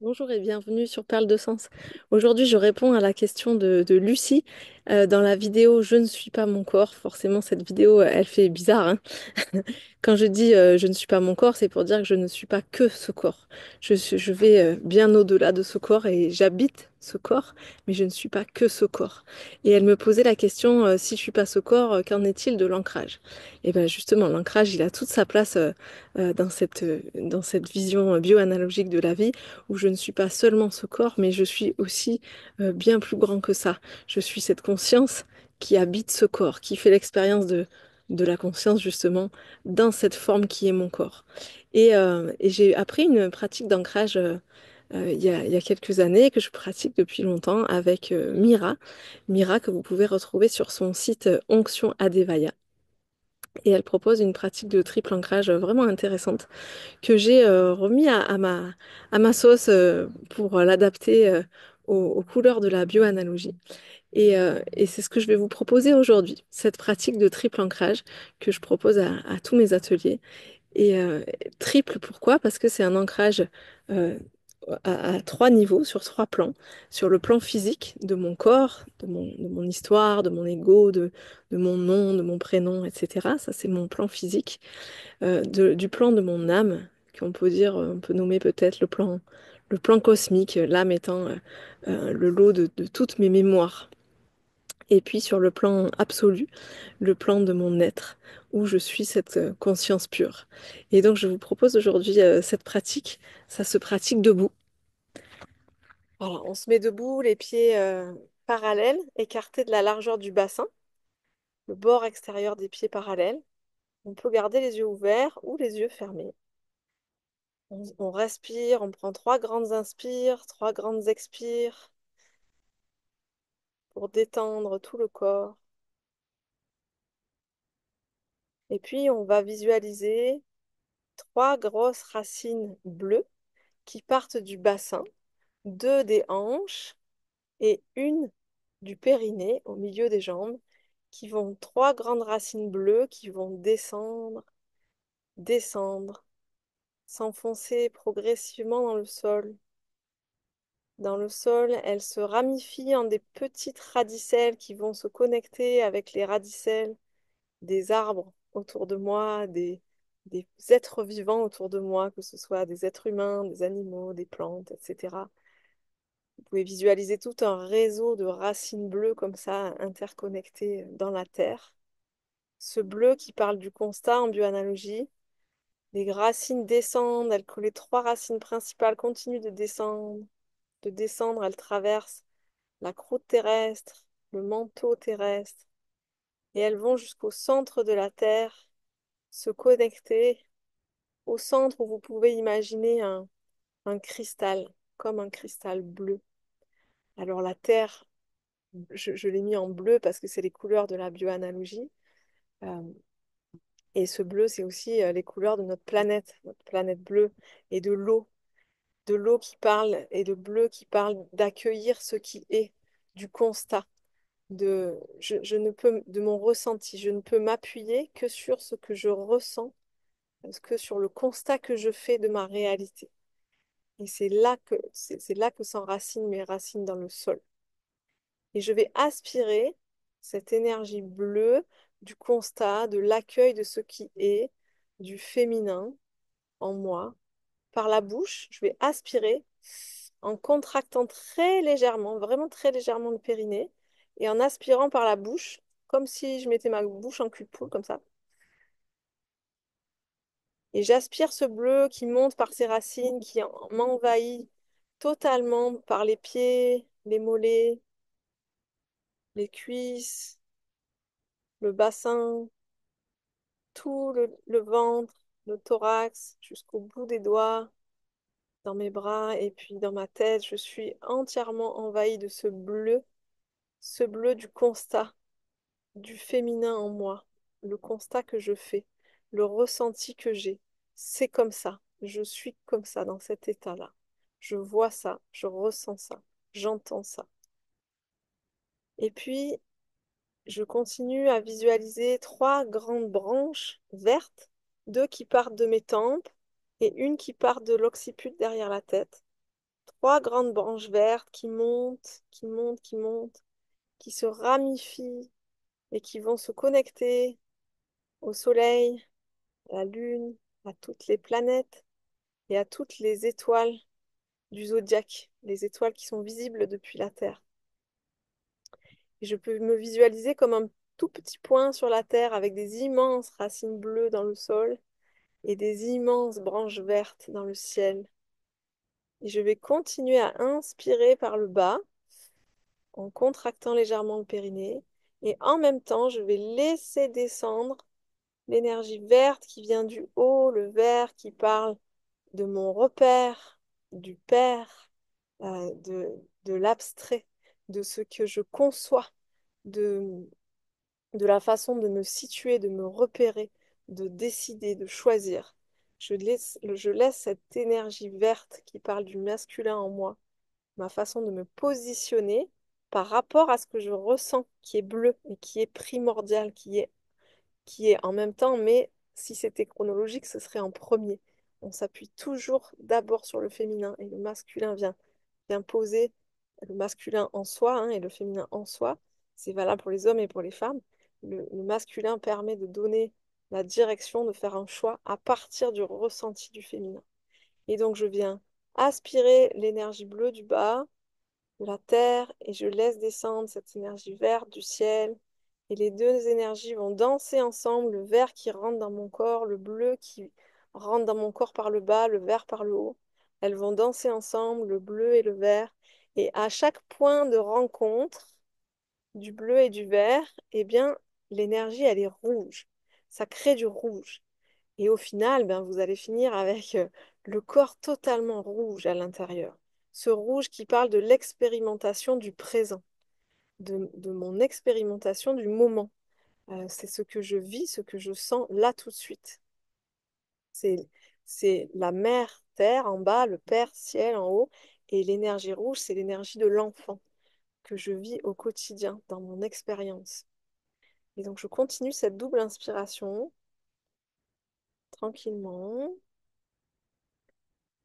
Bonjour et bienvenue sur Perle de Sens. Aujourd'hui, je réponds à la question de Lucie dans la vidéo Je ne suis pas mon corps. Forcément, cette vidéo, elle fait bizarre, hein. Quand je dis je ne suis pas mon corps, c'est pour dire que je ne suis pas que ce corps. Je vais bien au-delà de ce corps et j'habite ce corps, mais je ne suis pas que ce corps. Et elle me posait la question si je suis pas ce corps, qu'en est-il de l'ancrage? Et bien justement, l'ancrage, il a toute sa place dans cette vision bioanalogique de la vie où je ne suis pas seulement ce corps, mais je suis aussi bien plus grand que ça. Je suis cette conscience qui habite ce corps, qui fait l'expérience de la conscience justement dans cette forme qui est mon corps. Et j'ai appris une pratique d'ancrage il y a quelques années que je pratique depuis longtemps avec Mira. Mira que vous pouvez retrouver sur son site Onction Adevaya. Et elle propose une pratique de triple ancrage vraiment intéressante que j'ai remis à ma sauce pour l'adapter aux couleurs de la bioanalogie. Et c'est ce que je vais vous proposer aujourd'hui, cette pratique de triple ancrage que je propose à tous mes ateliers. Et triple, pourquoi? Parce que c'est un ancrage euh, à trois niveaux, sur trois plans. Sur le plan physique de mon corps, de mon histoire, de mon ego, de mon nom, de mon prénom, etc. Ça, c'est mon plan physique. Du plan de mon âme, qu'on peut dire, on peut nommer peut-être le plan cosmique, l'âme étant le lot de toutes mes mémoires. Et puis sur le plan absolu, le plan de mon être, où je suis cette conscience pure. Et donc je vous propose aujourd'hui cette pratique. Ça se pratique debout. Voilà, on se met debout, les pieds parallèles, écartés de la largeur du bassin, le bord extérieur des pieds parallèles. On peut garder les yeux ouverts ou les yeux fermés. On respire, on prend trois grandes inspires, trois grandes expires pour détendre tout le corps. Et puis on va visualiser trois grosses racines bleues qui partent du bassin, deux des hanches et une du périnée au milieu des jambes, qui vont trois grandes racines bleues qui vont descendre, descendre, s'enfoncer progressivement dans le sol. Dans le sol, elles se ramifient en des petites radicelles qui vont se connecter avec les radicelles des arbres autour de moi, des êtres vivants autour de moi, que ce soit des êtres humains, des animaux, des plantes, etc. Vous pouvez visualiser tout un réseau de racines bleues comme ça, interconnectées dans la terre. Ce bleu qui parle du constat en bioanalogie. Les racines descendent, les trois racines principales continuent de descendre, elles traversent la croûte terrestre, le manteau terrestre, et elles vont jusqu'au centre de la Terre, se connecter au centre où vous pouvez imaginer un cristal, comme un cristal bleu. Alors la Terre, je l'ai mis en bleu parce que c'est les couleurs de la bioanalogie. Euh, et ce bleu, c'est aussi les couleurs de notre planète bleue, et de l'eau qui parle, et de bleu qui parle d'accueillir ce qui est, du constat. Je ne peux, de mon ressenti, je ne peux m'appuyer que sur ce que je ressens, que sur le constat que je fais de ma réalité. Et c'est là que s'enracinent mes racines dans le sol. Et je vais aspirer cette énergie bleue du constat, de l'accueil de ce qui est, du féminin en moi. Par la bouche, je vais aspirer en contractant très légèrement, vraiment très légèrement le périnée, et en aspirant par la bouche, comme si je mettais ma bouche en cul de poule, comme ça. Et j'aspire ce bleu qui monte par ses racines, qui m'envahit totalement par les pieds, les mollets, les cuisses, le bassin, tout le ventre, le thorax, jusqu'au bout des doigts, dans mes bras et puis dans ma tête. Je suis entièrement envahie de ce bleu du constat, du féminin en moi, le constat que je fais, le ressenti que j'ai. C'est comme ça, je suis comme ça dans cet état-là. Je vois ça, je ressens ça, j'entends ça. Et puis, je continue à visualiser trois grandes branches vertes, deux qui partent de mes tempes et une qui part de l'occiput derrière la tête. trois grandes branches vertes qui montent, qui montent, qui montent, qui se ramifient et qui vont se connecter au Soleil, à la Lune, à toutes les planètes et à toutes les étoiles du zodiaque, les étoiles qui sont visibles depuis la Terre. Et je peux me visualiser comme un tout petit point sur la Terre avec des immenses racines bleues dans le sol et des immenses branches vertes dans le ciel. Et je vais continuer à inspirer par le bas en contractant légèrement le périnée. Et en même temps, je vais laisser descendre l'énergie verte qui vient du haut, le vert qui parle de mon repère, du Père, de l'abstrait, de ce que je conçois, de, de la façon de me situer, de me repérer, de décider, de choisir. Je laisse cette énergie verte qui parle du masculin en moi, ma façon de me positionner par rapport à ce que je ressens, qui est bleu et qui est primordial, qui est en même temps, mais si c'était chronologique, ce serait en premier. On s'appuie toujours d'abord sur le féminin et le masculin vient poser le masculin en soi et le féminin en soi. C'est valable pour les hommes et pour les femmes. Le masculin permet de donner la direction, de faire un choix à partir du ressenti du féminin. Et donc je viens aspirer l'énergie bleue du bas, de la terre, et je laisse descendre cette énergie verte du ciel. Et les deux énergies vont danser ensemble, le vert qui rentre dans mon corps, le bleu qui rentre dans mon corps par le bas, le vert par le haut. Elles vont danser ensemble, le bleu et le vert. Et à chaque point de rencontre du bleu et du vert, eh bien, l'énergie, elle est rouge. Ça crée du rouge. Et au final, ben, vous allez finir avec le corps totalement rouge à l'intérieur. Ce rouge qui parle de l'expérimentation du présent, de mon expérimentation du moment. C'est ce que je vis, ce que je sens là tout de suite. C'est, c'est la mère terre en bas, le père ciel en haut, et l'énergie rouge, c'est l'énergie de l'enfant que je vis au quotidien, dans mon expérience. Et donc je continue cette double inspiration tranquillement.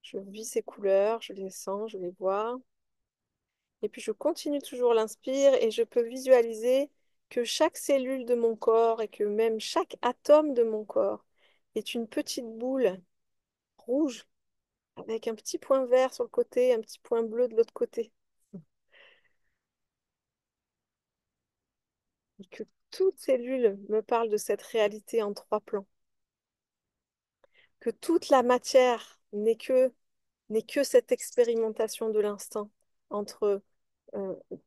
Je vis ces couleurs, je les sens, je les vois. Et puis je continue toujours l'inspire et je peux visualiser que chaque cellule de mon corps et que même chaque atome de mon corps est une petite boule rouge avec un petit point vert sur le côté, un petit point bleu de l'autre côté. Et que toute cellule me parle de cette réalité en trois plans. Que toute la matière n'est que cette expérimentation de l'instant entre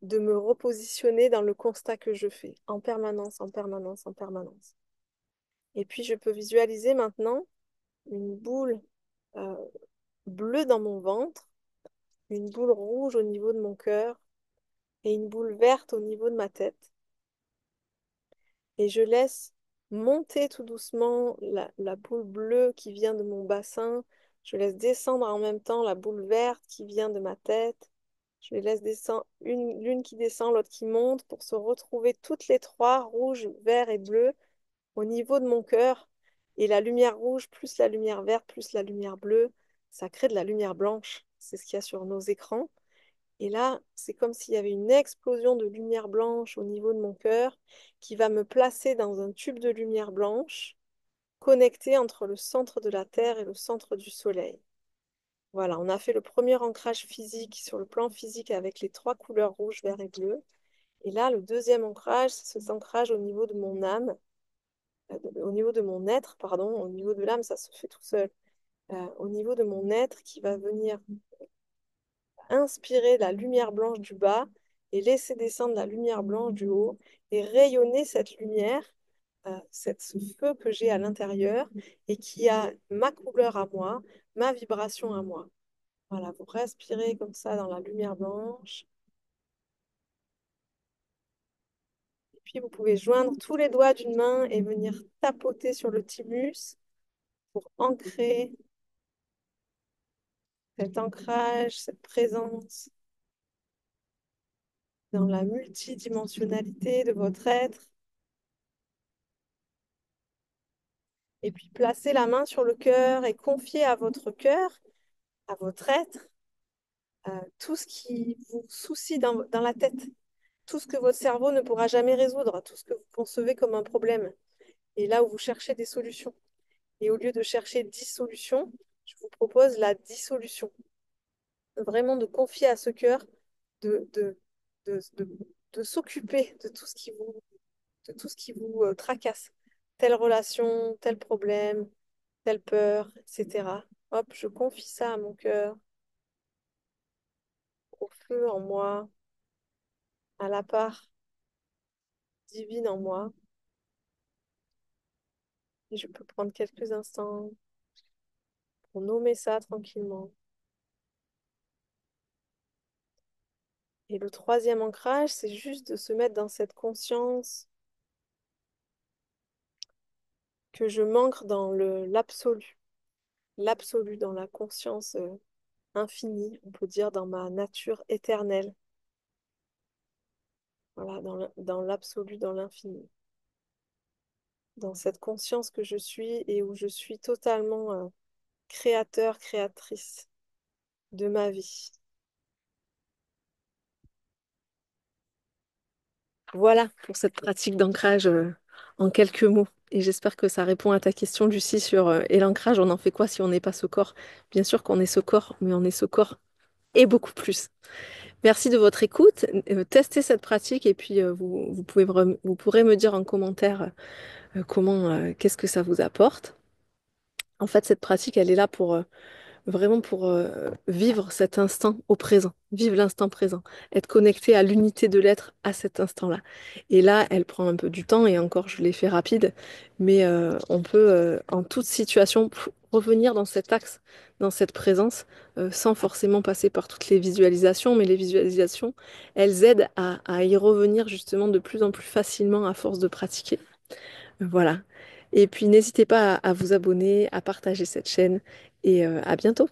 de me repositionner dans le constat que je fais en permanence, en permanence, en permanence. Et puis je peux visualiser maintenant une boule euh, bleue dans mon ventre, une boule rouge au niveau de mon cœur et une boule verte au niveau de ma tête. Et je laisse monter tout doucement la boule bleue qui vient de mon bassin. Je laisse descendre en même temps la boule verte qui vient de ma tête. Je les laisse descendre, l'une qui descend, l'autre qui monte, pour se retrouver toutes les trois, rouge, vert et bleu, au niveau de mon cœur. Et la lumière rouge, plus la lumière verte, plus la lumière bleue, ça crée de la lumière blanche. C'est ce qu'il y a sur nos écrans. Et là, c'est comme s'il y avait une explosion de lumière blanche au niveau de mon cœur qui va me placer dans un tube de lumière blanche connecté entre le centre de la Terre et le centre du Soleil. Voilà, on a fait le premier ancrage physique sur le plan physique avec les trois couleurs rouge, vert et bleu. Et là, le deuxième ancrage, c'est cet ancrage au niveau de mon âme, au niveau de mon être, pardon, au niveau de l'âme, ça se fait tout seul. Au niveau de mon être qui va venir inspirer la lumière blanche du bas et laisser descendre la lumière blanche du haut et rayonner cette lumière, ce feu que j'ai à l'intérieur et qui a ma couleur à moi, ma vibration à moi. Voilà, vous respirez comme ça dans la lumière blanche. Et puis vous pouvez joindre tous les doigts d'une main et venir tapoter sur le thymus pour ancrer cet ancrage, cette présence dans la multidimensionnalité de votre être. Et puis placez la main sur le cœur et confiez à votre cœur, à votre être, tout ce qui vous soucie dans la tête, tout ce que votre cerveau ne pourra jamais résoudre, tout ce que vous concevez comme un problème, et là où vous cherchez des solutions. Et au lieu de chercher 10 solutions, je vous propose la dissolution. Vraiment de confier à ce cœur de, de, de, de s'occuper de tout ce qui vous tracasse. Telle relation, tel problème, telle peur, etc. Hop, je confie ça à mon cœur, au feu en moi, à la part divine en moi. Et je peux prendre quelques instants pour nommer ça tranquillement. Et le troisième ancrage, c'est juste de se mettre dans cette conscience que je m'ancre dans l'absolu, l'absolu dans la conscience infinie, on peut dire dans ma nature éternelle, voilà, dans l'absolu, dans l'infini, dans cette conscience que je suis et où je suis totalement créateur, créatrice de ma vie. Voilà pour cette pratique d'ancrage en quelques mots. Et j'espère que ça répond à ta question, Lucie, sur et l'ancrage, on en fait quoi si on n'est pas ce corps? Bien sûr qu'on est ce corps, mais on est ce corps et beaucoup plus. Merci de votre écoute. Testez cette pratique et puis vous pourrez me dire en commentaire qu'est-ce que ça vous apporte. En fait, cette pratique, elle est là pour vraiment pour vivre cet instant au présent, vivre l'instant présent, être connecté à l'unité de l'être à cet instant-là. Et là, elle prend un peu du temps et encore, je l'ai fait rapide, mais on peut en toute situation revenir dans cet axe, dans cette présence, sans forcément passer par toutes les visualisations, mais les visualisations, elles aident à y revenir justement de plus en plus facilement à force de pratiquer. Voilà. Et puis n'hésitez pas à vous abonner, à partager cette chaîne et à bientôt.